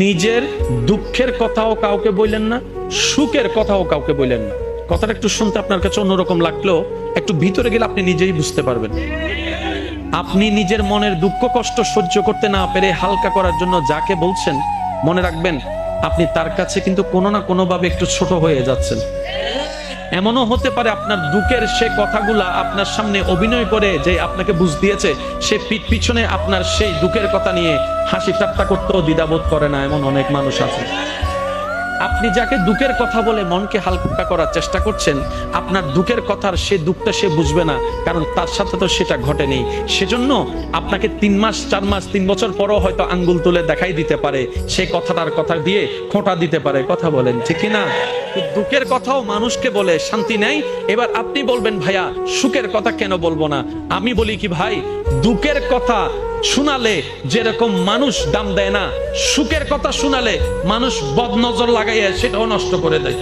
নিজের দুঃখের কথাও কাউকে বললেন না, সুখের কথাও কাউকে বললেন না। কথাটা একটু শুনতে আপনার কাছে অন্যরকম লাগলেও একটু ভিতরে গেলে আপনি নিজেই বুঝতে পারবেন। আপনি নিজের মনের দুঃখ কষ্ট সহ্য করতে না পেরে হালকা করার জন্য যাকে বলছেন, মনে রাখবেন আপনি তার কাছে কিন্তু কোনো না কোনো ভাবে একটু ছোট হয়ে যাচ্ছেন। এমনও হতে পারে আপনার দুঃখের সে কথাগুলা আপনার সামনে অভিনয় করে যে আপনাকে বুঝ দিয়েছে, সে পিছনে আপনার সেই দুঃখের কথা নিয়ে হাসি ঠাট্টা করতেও দ্বিধাবোধ করে না, এমন অনেক মানুষ আছে। আপনি যাকে দুঃখের কথা বলে মনকে হালকা করার চেষ্টা করছেন, আপনার দুঃখের কথার সে দুঃখটা সে বুঝবে না, কারণ তার সাথে তো সেটা ঘটেনি। সেজন্য আপনাকে 3 মাস 4 মাস 3 বছর পরও হয়তো আঙ্গুল তুলে দেখাই দিতে পারে, সে কথাটার কথা দিয়ে খোঁটা দিতে পারে। কথা বলেন ঠিক কিনা? দুঃখের কথাও মানুষকে বলে শান্তি নেই। এবার আপনি বলবেন ভাইয়া সুখের কথা কেন বলবো না? আমি বলি কি ভাই, দুঃখের কথা শোনালে যেরকম মানুষ দাম দেয় না, সুখের কথা শোনালে মানুষ বদনজর লাগাইয়া সেটাও নষ্ট করে দেয়।